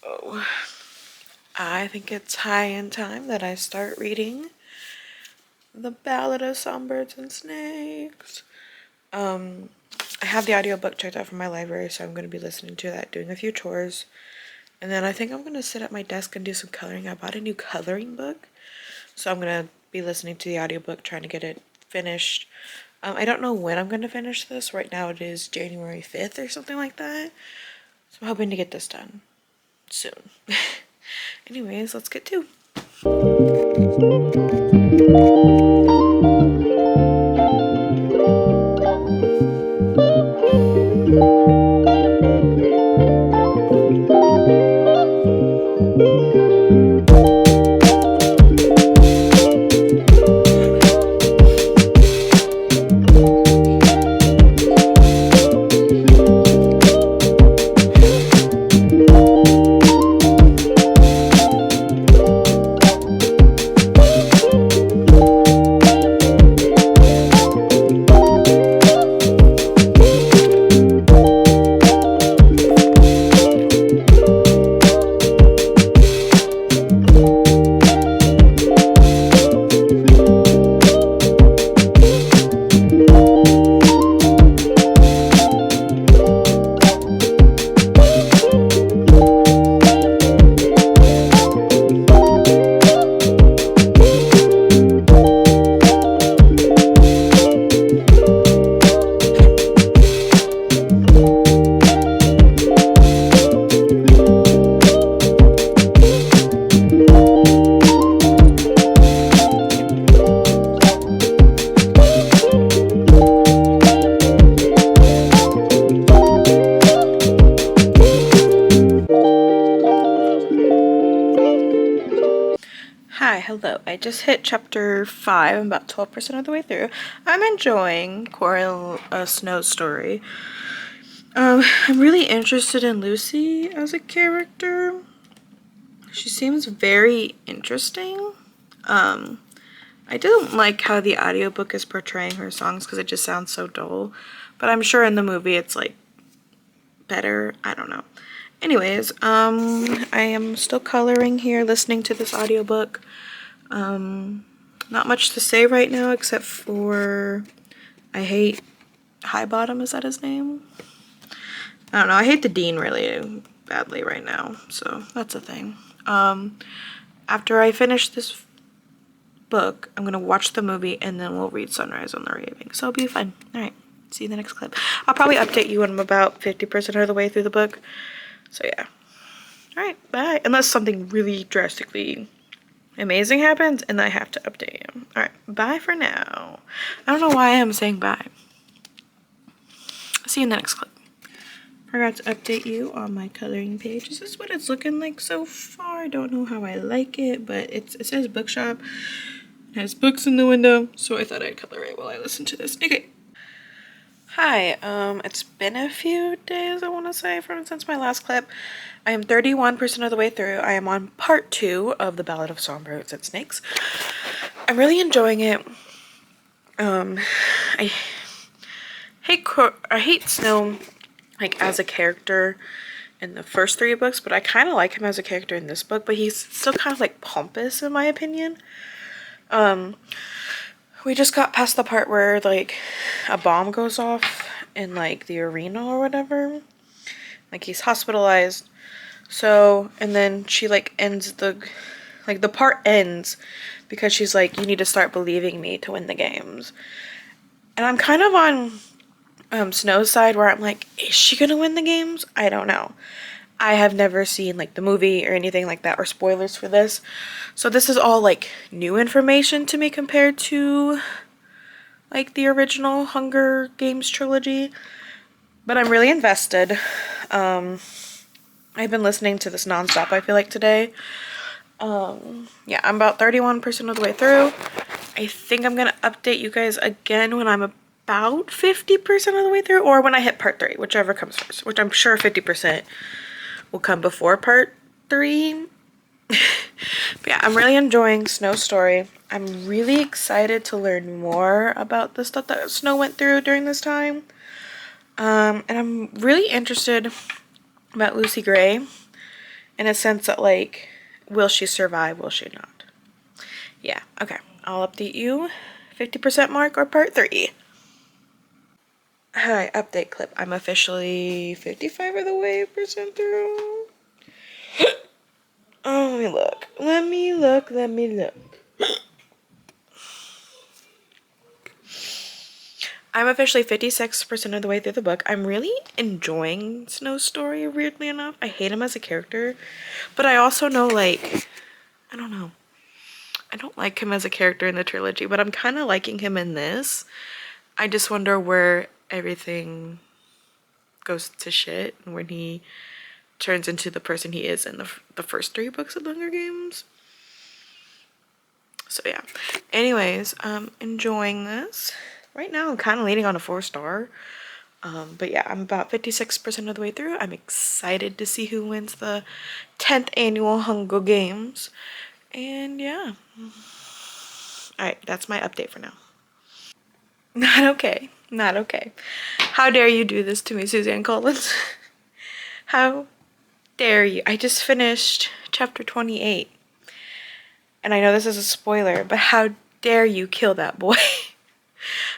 Oh, I think it's high in time that I start reading The Ballad of Songbirds and Snakes. I have the audiobook checked out from my library, so I'm going to be listening to that, doing a few chores. And then I think I'm going to sit at my desk and do some coloring. I bought a new coloring book, so I'm going to be listening to the audiobook, trying to get it finished. I don't know when I'm going to finish this. Right now it is January 5th or something like that. So I'm hoping to get this done soon. Anyways, let's get to. Hi, hello. I just hit chapter 5. I'm about 12% of the way through. I'm enjoying Coral Snow's story. I'm really interested in Lucy as a character. She seems very interesting. I didn't like how the audiobook is portraying her songs because it just sounds so dull. But I'm sure in the movie it's like better. I don't know. Anyways, I am still coloring here, listening to this audiobook. Not much to say right now except for I hate Highbottom, is that his name? I don't know, I hate the Dean really badly right now, so that's a thing. After I finish this book, I'm gonna watch the movie and then we'll read Sunrise on the Raving, so it'll be fun. Alright, see you in the next clip. I'll probably update you when I'm about 50% of the way through the book, so yeah. Alright, bye. Unless something really drastically amazing happens and I have to update you. Alright, bye for now. I don't know why I'm saying bye. See you in the next clip. Forgot to update you on my coloring page. This is what it's looking like so far. I don't know how I like it, but it says bookshop. It has books in the window, so I thought I'd color it while I listen to this. Okay. Hi, it's been a few days, I want to say, since my last clip. I am 31% of the way through. I am on part 2 of The Ballad of Songbirds and Snakes. I'm really enjoying it. I hate Snow, like, as a character in the first 3 books, but I kind of like him as a character in this book, but he's still kind of, like, pompous, in my opinion. We just got past the part where, like, a bomb goes off in, like, the arena or whatever. Like, he's hospitalized. So, and then she, like, ends the part ends because she's like, you need to start believing me to win the games. And I'm kind of on Snow's side where I'm like, is she gonna win the games? I don't know. I have never seen, like, the movie or anything like that, or spoilers for this. So this is all, like, new information to me compared to, like, the original Hunger Games trilogy. But I'm really invested. I've been listening to this nonstop, I feel like, today. Yeah, I'm about 31% of the way through. I think I'm gonna update you guys again when I'm about 50% of the way through, or when I hit part 3, whichever comes first, which I'm sure 50% will come before part 3. But yeah, I'm really enjoying Snow Story. I'm really excited to learn more about the stuff that Snow went through during this time. And I'm really interested about Lucy Gray in a sense that, like, will she survive? Will she not? Yeah, okay. I'll update you. 50% mark or part 3. Hi, update clip. I'm officially 55 of the way percent through. Oh, let me look. Let me look. Let me look. I'm officially 56% of the way through the book. I'm really enjoying Snow's story, weirdly enough. I hate him as a character, but I also know, like, I don't know. I don't like him as a character in the trilogy, but I'm kind of liking him in this. I just wonder where everything goes to shit when he turns into the person he is in the first 3 books of the Hunger Games. So yeah. Anyways, enjoying this. Right now I'm kind of leaning on a 4-star. But yeah, I'm about 56% of the way through. I'm excited to see who wins the 10th annual Hunger Games. And yeah. Alright, that's my update for now. Not okay. Not okay. How dare you do this to me, Suzanne Collins? How dare you? I just finished chapter 28. And I know this is a spoiler, but how dare you kill that boy?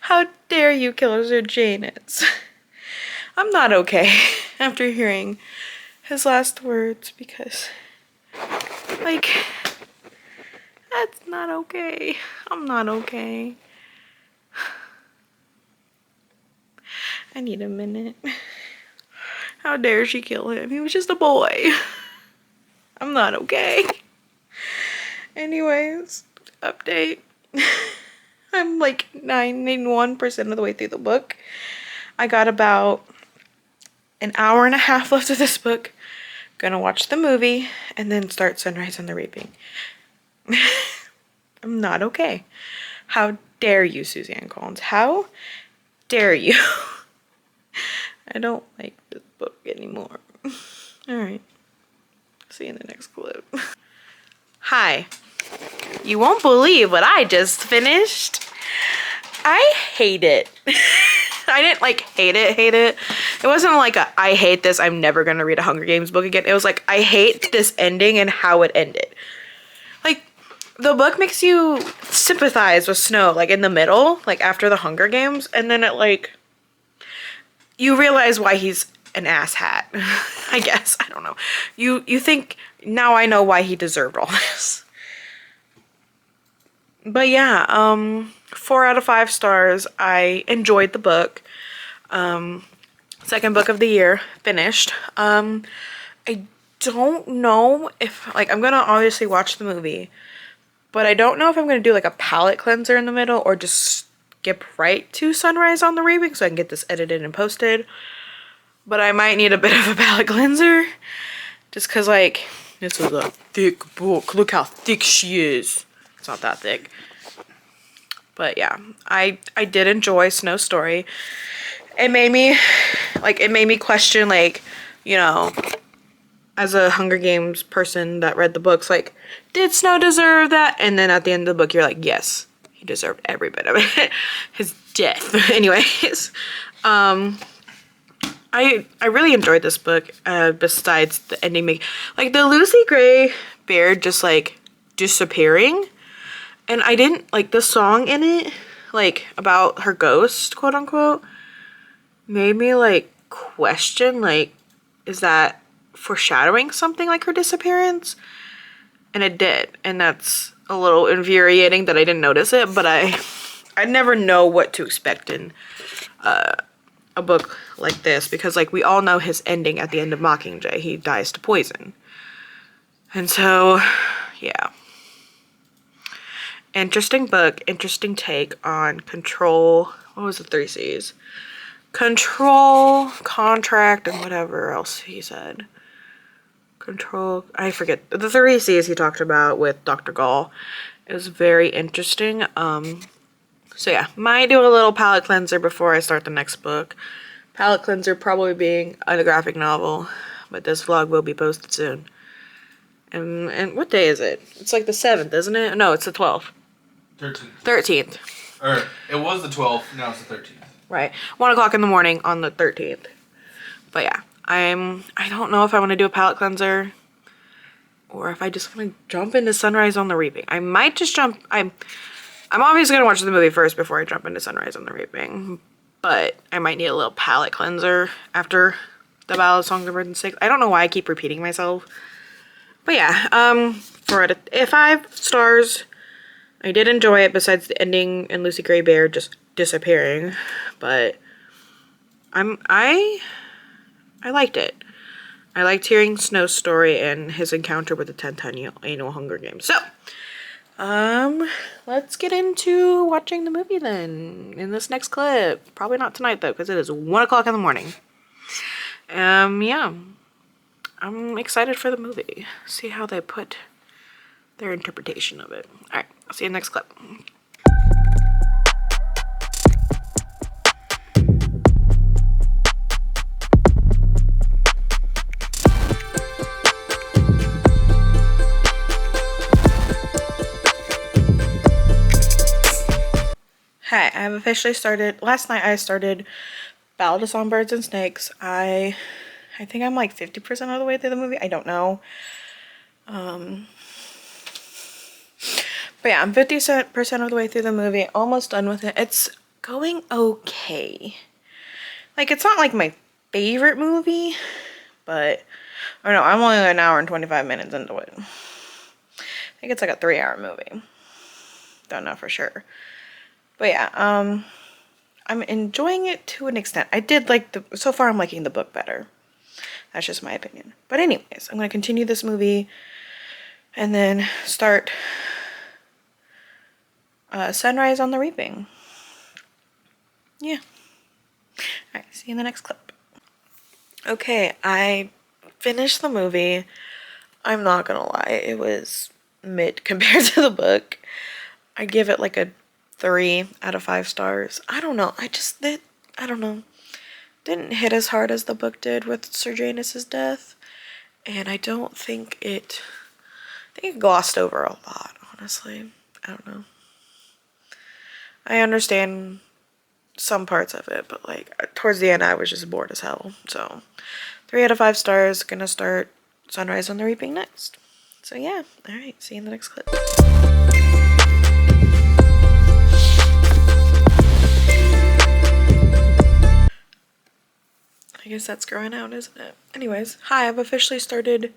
How dare you kill Sir Janus? I'm not okay after hearing his last words because, like, that's not okay. I'm not okay. I need a minute. How dare she kill him? He was just a boy. I'm not okay. Anyways, update. I'm like 91% of the way through the book. I got about an hour and a half left of this book. Gonna watch the movie and then start Sunrise on the Reaping. I'm not okay. How dare you, Suzanne Collins? How dare you? I don't like this book anymore. Alright. See you in the next clip. Hi. You won't believe what I just finished. I hate it. I didn't like hate it. It wasn't like a I hate this, I'm never gonna read a Hunger Games book again. It was like I hate this ending and how it ended. Like, the book makes you sympathize with Snow, like in the middle, like after the Hunger Games, and then it like you realize why he's an asshat. I guess. I don't know. You think now I know why he deserved all this. But yeah, 4 out of 5 stars. I enjoyed the book. Second book of the year, finished. I don't know if, like, I'm gonna obviously watch the movie, but I don't know if I'm gonna do like a palette cleanser in the middle or just skip right to Sunrise on the Reaping so I can get this edited and posted. But I might need a bit of a palette cleanser just because, like, this is a thick book. Look how thick she is. It's not that thick. But yeah, I did enjoy Snow Story. It made me question, like, you know, as a Hunger Games person that read the books, like, did Snow deserve that? And then at the end of the book, you're like, yes, he deserved every bit of it. His death. Anyways, I really enjoyed this book, besides the ending. Like, the Lucy Gray beard just, like, disappearing. And I didn't, like, the song in it, like, about her ghost, quote unquote, made me, like, question, like, is that foreshadowing something like her disappearance? And it did. And that's a little infuriating that I didn't notice it, but I never know what to expect in a book like this, because, like, we all know his ending at the end of Mockingjay. He dies to poison. And so, yeah. Interesting book, interesting take on control. What was the 3 C's? Control, contract, and whatever else he said. Control, I forget. The 3 C's he talked about with Dr. Gall. It was very interesting. So yeah, might do a little palette cleanser before I start the next book. Palette cleanser probably being a graphic novel, but this vlog will be posted soon. And what day is it? It's like the 7th, isn't it? No, it's the 12th. 13th. Or it was the 12th, now it's the 13th. Right. 1 o'clock in the morning on the 13th. But yeah, I don't know if I want to do a palette cleanser or if I just want to jump into Sunrise on the Reaping. I might just jump. I'm obviously going to watch the movie first before I jump into Sunrise on the Reaping. But I might need a little palette cleanser after the Ballad of Songbirds and Snakes. I don't know why I keep repeating myself. But yeah, for it, 5 stars. I did enjoy it besides the ending and Lucy Gray Bear just disappearing. But I liked it. I liked hearing Snow's story and his encounter with the 10th annual Hunger Games. So, let's get into watching the movie then in this next clip. Probably not tonight though, because it is 1 o'clock in the morning. Yeah. I'm excited for the movie. See how they put their interpretation of it. Alright, I'll see you in the next clip. Hi, I have officially started. Last night I started Ballad of Songbirds and Snakes. I think I'm like 50% of the way through the movie. I don't know. But yeah, I'm 50% of the way through the movie. Almost done with it. It's going okay. Like, it's not like my favorite movie, but I don't know. I'm only an hour and 25 minutes into it. I think it's like a 3-hour movie. Don't know for sure. But yeah, I'm enjoying it to an extent. I did like so far I'm liking the book better. That's just my opinion. But anyways, I'm going to continue this movie and then start Sunrise on the Reaping. Yeah. Alright, see you in the next clip. Okay, I finished the movie. I'm not gonna lie, it was mid compared to the book. I give it like a 3 out of 5 stars. I don't know. I don't know. Didn't hit as hard as the book did with Sir Janus's death. And I don't think it... I think it glossed over a lot, honestly. I don't know. I understand some parts of it, but like towards the end I was just bored as hell. So 3 out of 5 stars. Gonna start Sunrise on the Reaping next. So yeah. Alright, see you in the next clip. I guess that's growing out, isn't it? Anyways, hi, I've officially started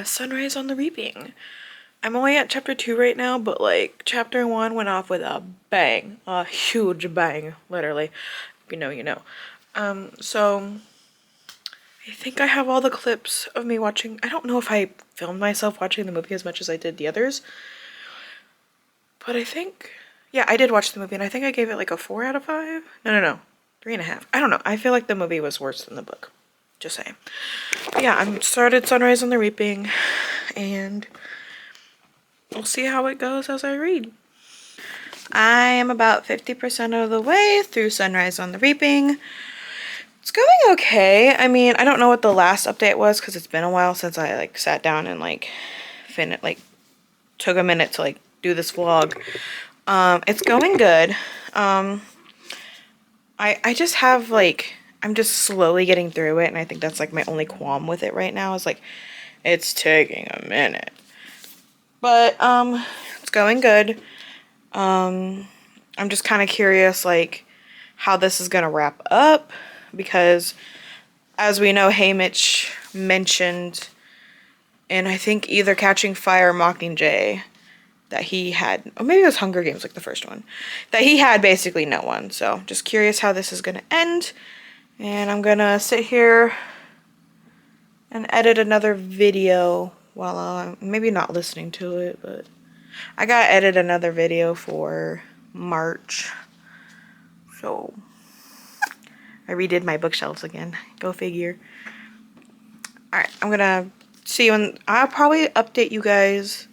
Sunrise on the Reaping. I'm only at chapter 2 right now, but like chapter 1 went off with a bang. A huge bang, literally. If you know, you know. So I think I have all the clips of me watching. I don't know if I filmed myself watching the movie as much as I did the others. But I think, yeah, I did watch the movie and I think I gave it like a 4 out of 5. No. 3.5. I don't know. I feel like the movie was worse than the book. Just saying. But yeah, I started Sunrise on the Reaping and we'll see how it goes as I read. I am about 50% of the way through Sunrise on the Reaping. It's going okay. I mean, I don't know what the last update was because it's been a while since I like sat down and like took a minute to like do this vlog. It's going good. I just have like, I'm just slowly getting through it, and I think that's like my only qualm with it right now is like it's taking a minute. But it's going good. I'm just kind of curious like how this is gonna wrap up, because as we know, Haymitch mentioned in I think either Catching Fire or Mockingjay that he had, or maybe it was Hunger Games, like the first one, that he had basically no one. So just curious how this is gonna end, and I'm gonna sit here and edit another video while I'm maybe not listening to it, but I gotta edit another video for March. So I redid my bookshelves again. Go figure. Alright, I'm gonna see you in, I'll probably update you guys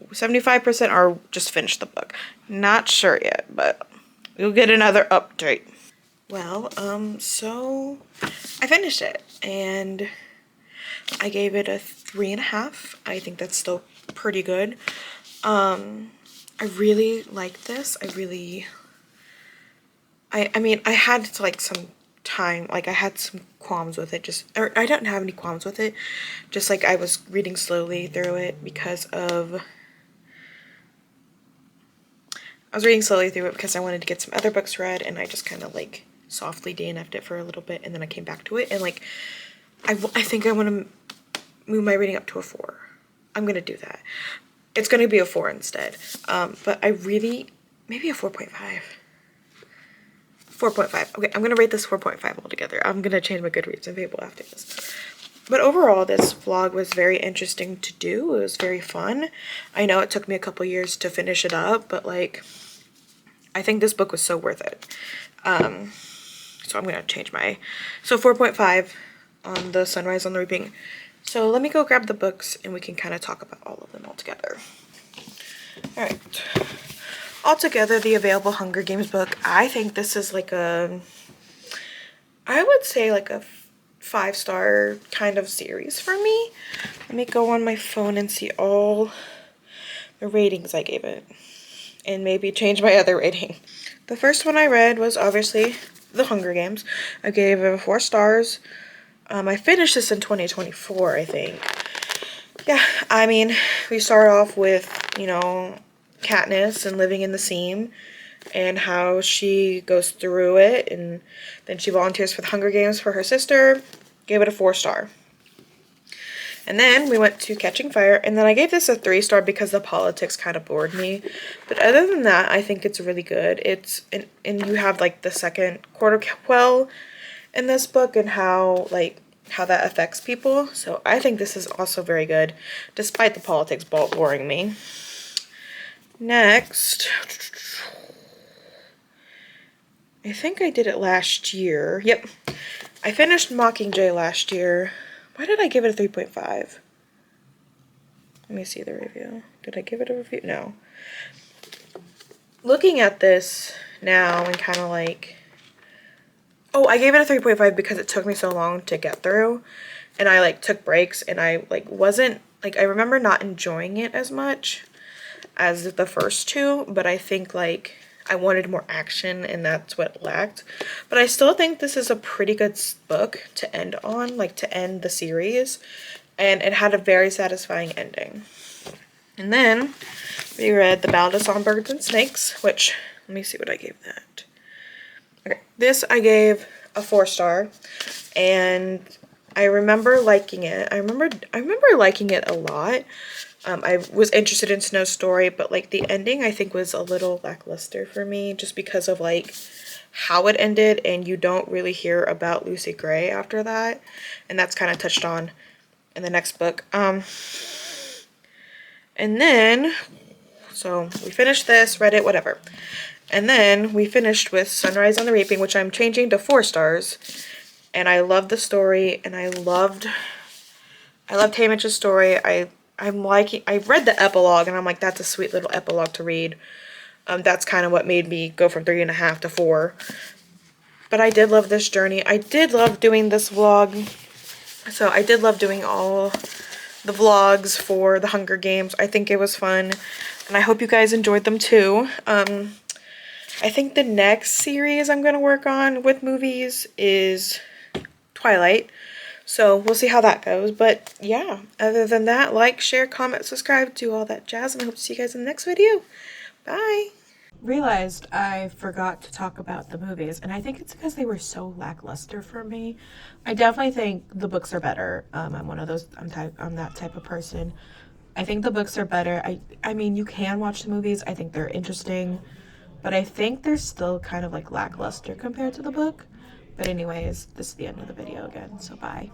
75% or just finish the book. Not sure yet, but you'll get another update. Well, so I finished it, and I gave it a 3.5. I think that's still pretty good. I really like this. I mean, I had like some time, like I had some qualms with it, or I didn't have any qualms with it, just like I was reading slowly through it because I was reading slowly through it because I wanted to get some other books read, and I just kind of like softly DNF'd it for a little bit, and then I came back to it, and like I think I want to move my rating up to a 4. I'm gonna do that. It's gonna be a 4 instead. But I really, maybe a 4.5. 4.5. Okay, I'm gonna rate this 4.5 altogether. I'm gonna change my Goodreads and Fable after this. But overall, this vlog was very interesting to do. It was very fun. I know it took me a couple years to finish it up, but like, I think this book was so worth it. So I'm gonna change so 4.5 on the Sunrise on the Reaping. So let me go grab the books and we can kind of talk about all of them all together. All right. Altogether, the available Hunger Games book, I think this is like I would say like a 5-star kind of series for me. Let me go on my phone and see all the ratings I gave it and maybe change my other rating. The first one I read was obviously The Hunger Games. I gave it 4 stars. I finished this in 2024, I think. Yeah, I mean, we start off with, you know, Katniss and living in the Seam and how she goes through it, and then she volunteers for the Hunger Games for her sister. Gave it a 4-star. And then we went to Catching Fire, and then I gave this a 3-star because the politics kind of bored me. But other than that, I think it's really good. And you have like the second quarter quell in this book and how that affects people. So I think this is also very good, despite the politics boring me. Next, I think I did it last year. Yep, I finished Mockingjay last year. Why did I give it a 3.5? Let me see the review. Did I give it a review? No. Looking at this now and kind of like, oh, I gave it a 3.5 because it took me so long to get through, and I like took breaks, and I like wasn't like, I remember not enjoying it as much as the first 2, but I think like I wanted more action and that's what lacked. But I still think this is a pretty good book to end on, like to end the series, and it had a very satisfying ending. And then we read The Ballad of Songbirds and Snakes, which, let me see what I gave that. Okay, this I gave a 4-star, and I remember liking it. I remember liking it a lot. I was interested in Snow's story, but like the ending I think was a little lackluster for me, just because of like how it ended, and you don't really hear about Lucy Gray after that, and that's kind of touched on in the next book. And then, so we finished this, read it, whatever. And then we finished with Sunrise on the Reaping, which I'm changing to 4 stars. And I loved the story, and I loved Haymitch's story. I read the epilogue, and I'm like, that's a sweet little epilogue to read. That's kind of what made me go from 3.5 to 4. But I did love this journey. I did love doing this vlog. So I did love doing all the vlogs for the Hunger Games. I think it was fun, and I hope you guys enjoyed them too. I think the next series I'm going to work on with movies is Twilight. So we'll see how that goes. But yeah, other than that, like, share, comment, subscribe, do all that jazz, and I hope to see you guys in the next video. Bye. Realized I forgot to talk about the movies, and I think it's because they were so lackluster for me. I definitely think the books are better. I'm that type of person. I think the books are better. I mean, you can watch the movies. I think they're interesting, but I think they're still kind of like lackluster compared to the book. But anyways, this is the end of the video again, so bye.